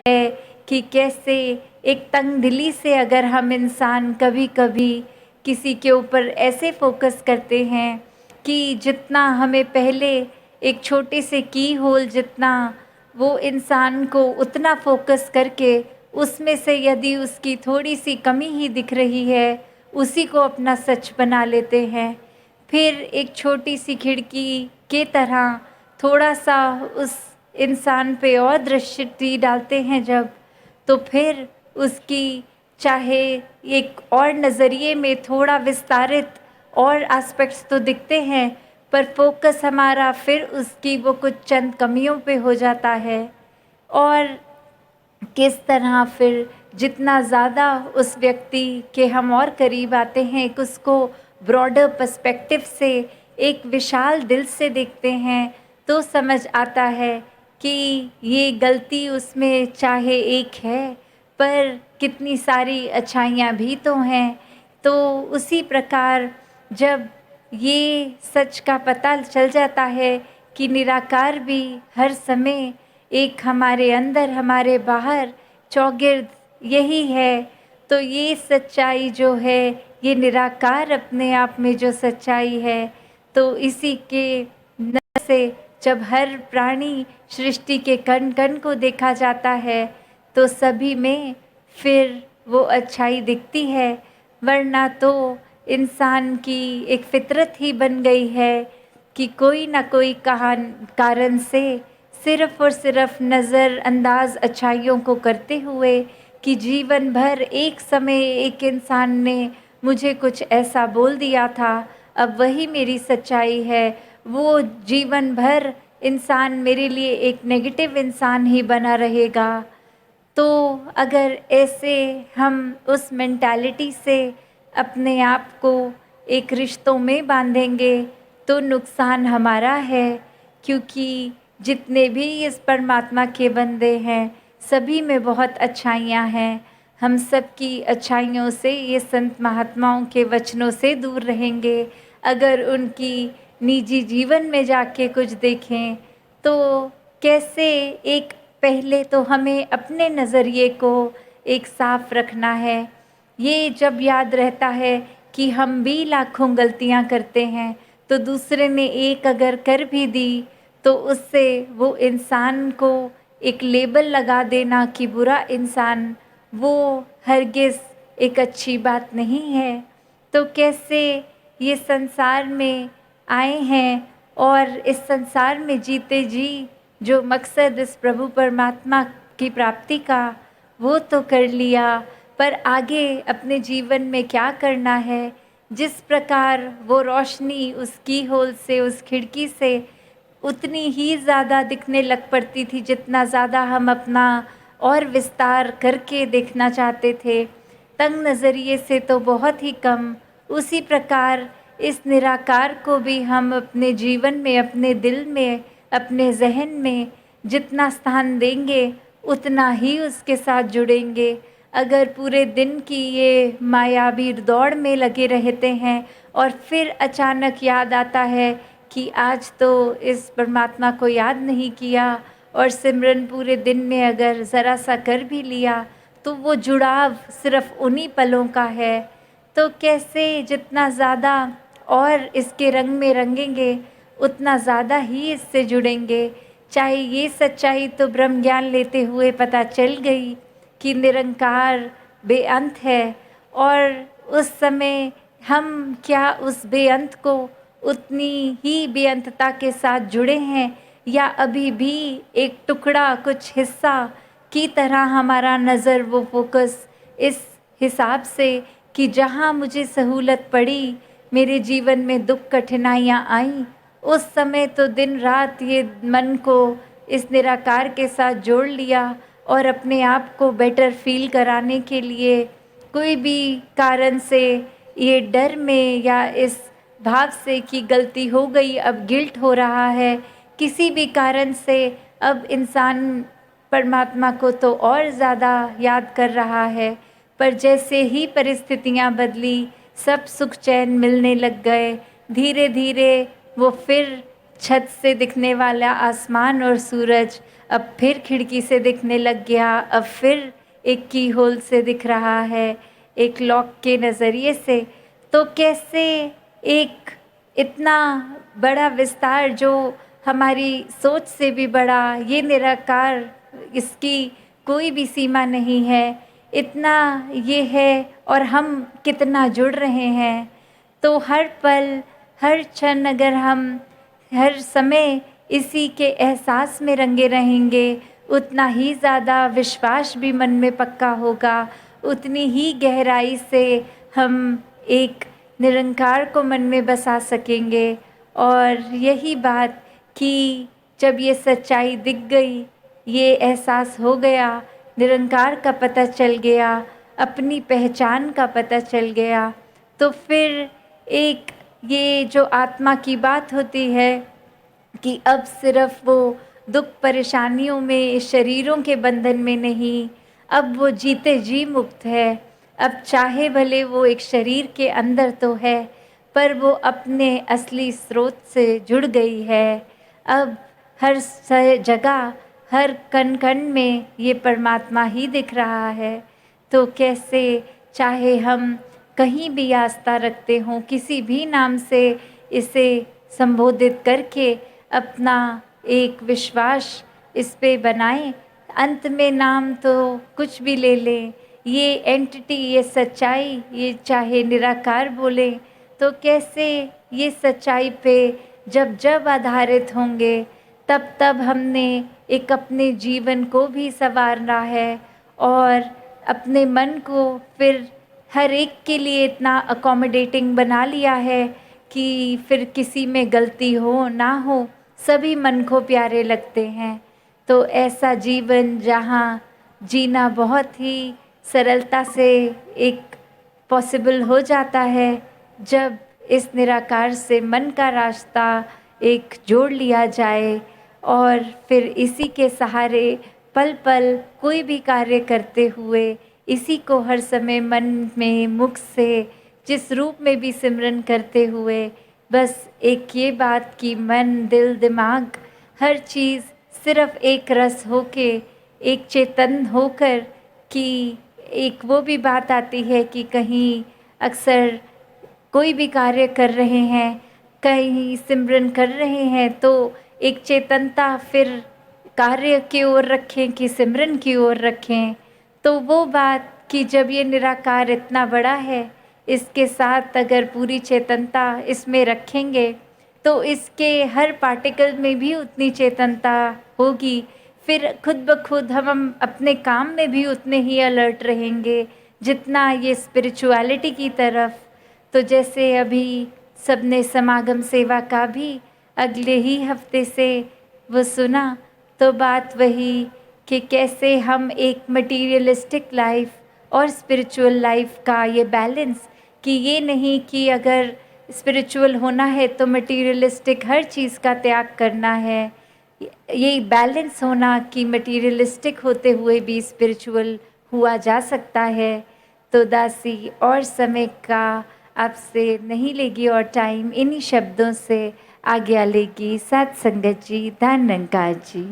है कि कैसे एक तंगदिली से अगर हम इंसान कभी-कभी किसी के ऊपर ऐसे फ़ोकस करते हैं कि जितना हमें पहले एक छोटे से की होल जितना वो इंसान को उतना फ़ोकस करके उसमें से यदि उसकी थोड़ी-सी कमी ही दिख रही है, उसी को अपना सच बना लेते हैं। फिर एक छोटी-सी खिड़की के तरह थोड़ा-सा उस इंसान पे और दृष्टि डालते हैं जब, तो फिर उसकी चाहे एक और नज़रिए में थोड़ा विस्तारित और एस्पेक्ट्स तो दिखते हैं, पर फ़ोकस हमारा फिर उसकी वो कुछ चंद कमियों पे हो जाता है। और किस तरह फिर जितना ज़्यादा उस व्यक्ति के हम और करीब आते हैं, एक उसको ब्रॉडर पर्सपेक्टिव से, एक विशाल दिल से देखते हैं, तो समझ आता है कि ये गलती उसमें चाहे एक है, पर कितनी सारी अच्छाइयाँ भी तो हैं। तो उसी प्रकार जब ये सच का पता चल जाता है कि निराकार भी हर समय एक हमारे अंदर हमारे बाहर चौगिर्द यही है, तो ये सच्चाई जो है ये निराकार अपने आप में जो सच्चाई है, तो इसी के नज़र से जब हर प्राणी सृष्टि के कण कण को देखा जाता है तो सभी में फिर वो अच्छाई दिखती है। वरना तो इंसान की एक फितरत ही बन गई है कि कोई ना कोई कारण से सिर्फ़ और सिर्फ़ नज़रअंदाज अच्छाइयों को करते हुए कि जीवन भर एक समय एक इंसान ने मुझे कुछ ऐसा बोल दिया था, अब वही मेरी सच्चाई है। वो जीवन भर इंसान मेरे लिए एक नेगेटिव इंसान ही बना रहेगा। तो अगर ऐसे हम उस मेंटालिटी से अपने आप को एक रिश्तों में बांधेंगे तो नुकसान हमारा है, क्योंकि जितने भी इस परमात्मा के बंदे हैं सभी में बहुत अच्छाइयाँ हैं। हम सब की अच्छाइयों से ये संत महात्माओं के वचनों से दूर रहेंगे। अगर उनकी निजी जीवन में जाके कुछ देखें तो कैसे एक पहले तो हमें अपने नज़रिए को एक साफ रखना है। ये जब याद रहता है कि हम भी लाखों गलतियाँ करते हैं, तो दूसरे ने एक अगर कर भी दी तो उससे वो इंसान को एक लेबल लगा देना कि बुरा इंसान, वो हरगिज़ एक अच्छी बात नहीं है। तो कैसे ये संसार में आए हैं और इस संसार में जीते जी जो मकसद इस प्रभु परमात्मा की प्राप्ति का वो तो कर लिया, पर आगे अपने जीवन में क्या करना है। जिस प्रकार वो रोशनी उस की होल से, उस खिड़की से उतनी ही ज़्यादा दिखने लग पड़ती थी जितना ज़्यादा हम अपना और विस्तार करके देखना चाहते थे, तंग नज़रिए से तो बहुत ही कम। उसी प्रकार इस निराकार को भी हम अपने जीवन में, अपने दिल में, अपने ज़हन में जितना स्थान देंगे उतना ही उसके साथ जुड़ेंगे। अगर पूरे दिन की ये मायावी दौड़ में लगे रहते हैं और फिर अचानक याद आता है कि आज तो इस परमात्मा को याद नहीं किया और सिमरन पूरे दिन में अगर ज़रा सा कर भी लिया तो वो जुड़ाव सिर्फ़ उन्हीं पलों का है। तो कैसे जितना ज़्यादा और इसके रंग में रंगेंगे उतना ज़्यादा ही इससे जुड़ेंगे। चाहे ये सच्चाई तो ब्रह्म ज्ञान लेते हुए पता चल गई कि निरंकार बेअंत है, और उस समय हम क्या उस बेअंत को उतनी ही बेअंतता के साथ जुड़े हैं, या अभी भी एक टुकड़ा कुछ हिस्सा की तरह हमारा नज़र वो फोकस इस हिसाब से कि जहाँ मुझे सहूलत पड़ी, मेरे जीवन में दुख कठिनाइयाँ आईं, उस समय तो दिन रात ये मन को इस निराकार के साथ जोड़ लिया और अपने आप को बेटर फील कराने के लिए कोई भी कारण से ये डर में या इस भाव से कि गलती हो गई अब गिल्ट हो रहा है, किसी भी कारण से अब इंसान परमात्मा को तो और ज़्यादा याद कर रहा है। पर जैसे ही परिस्थितियाँ बदली, सब सुख चैन मिलने लग गए। धीरे धीरे वो फिर छत से दिखने वाला आसमान और सूरज अब फिर खिड़की से दिखने लग गया, अब फिर एक की होल से दिख रहा है, एक लॉक के नज़रिए से। तो कैसे एक इतना बड़ा विस्तार जो हमारी सोच से भी बड़ा, ये निराकार, इसकी कोई भी सीमा नहीं है, इतना ये है और हम कितना जुड़ रहे हैं। तो हर पल, हर क्षण अगर हम हर समय इसी के एहसास में रंगे रहेंगे, उतना ही ज़्यादा विश्वास भी मन में पक्का होगा, उतनी ही गहराई से हम एक निरंकार को मन में बसा सकेंगे। और यही बात कि जब ये सच्चाई दिख गई, ये एहसास हो गया, निरंकार का पता चल गया, अपनी पहचान का पता चल गया, तो फिर एक ये जो आत्मा की बात होती है कि अब सिर्फ वो दुख परेशानियों में, शरीरों के बंधन में नहीं, अब वो जीते जी मुक्त है। अब चाहे भले वो एक शरीर के अंदर तो है, पर वो अपने असली स्रोत से जुड़ गई है। अब हर जगह, हर कण कण में ये परमात्मा ही दिख रहा है। तो कैसे, चाहे हम कहीं भी आस्था रखते हों, किसी भी नाम से इसे संबोधित करके अपना एक विश्वास इस पे बनाएं, अंत में नाम तो कुछ भी ले लें, ये एंटिटी, ये सच्चाई, ये चाहे निराकार बोले, तो कैसे ये सच्चाई पे जब जब आधारित होंगे, तब तब हमने एक अपने जीवन को भी संवारना है और अपने मन को फिर हर एक के लिए इतना अकोमोडेटिंग बना लिया है कि फिर किसी में गलती हो ना हो, सभी मन को प्यारे लगते हैं। तो ऐसा जीवन जहाँ जीना बहुत ही सरलता से एक पॉसिबल हो जाता है, जब इस निराकार से मन का रास्ता एक जोड़ लिया जाए और फिर इसी के सहारे पल पल कोई भी कार्य करते हुए इसी को हर समय मन में, मुख से, जिस रूप में भी सिमरन करते हुए, बस एक ये बात कि मन, दिल, दिमाग, हर चीज़ सिर्फ एक रस होके, एक चेतन होकर, कि एक वो भी बात आती है कि कहीं अक्सर कोई भी कार्य कर रहे हैं, कहीं सिमरन कर रहे हैं, तो एक चेतनता फिर कार्य की ओर रखें कि सिमरन की ओर रखें। तो वो बात कि जब ये निराकार इतना बड़ा है, इसके साथ अगर पूरी चेतनता इसमें रखेंगे, तो इसके हर पार्टिकल में भी उतनी चेतनता होगी, फिर खुद ब खुद हम अपने काम में भी उतने ही अलर्ट रहेंगे जितना ये स्पिरिचुअलिटी की तरफ। तो जैसे अभी सबने समागम सेवा का भी अगले ही हफ्ते से वो सुना, तो बात वही कि कैसे हम एक मटीरियलिस्टिक लाइफ और स्पिरिचुअल लाइफ का ये बैलेंस, कि ये नहीं कि अगर स्पिरिचुअल होना है तो मटीरियलिस्टिक हर चीज़ का त्याग करना है, ये बैलेंस होना कि मटीरियलिस्टिक होते हुए भी स्पिरिचुअल हुआ जा सकता है। तो दासी और समय का आपसे नहीं लेगी और टाइम, इन्हीं शब्दों से आज्ञा लेगी। साथ संगत जी, धन निरंकार जी।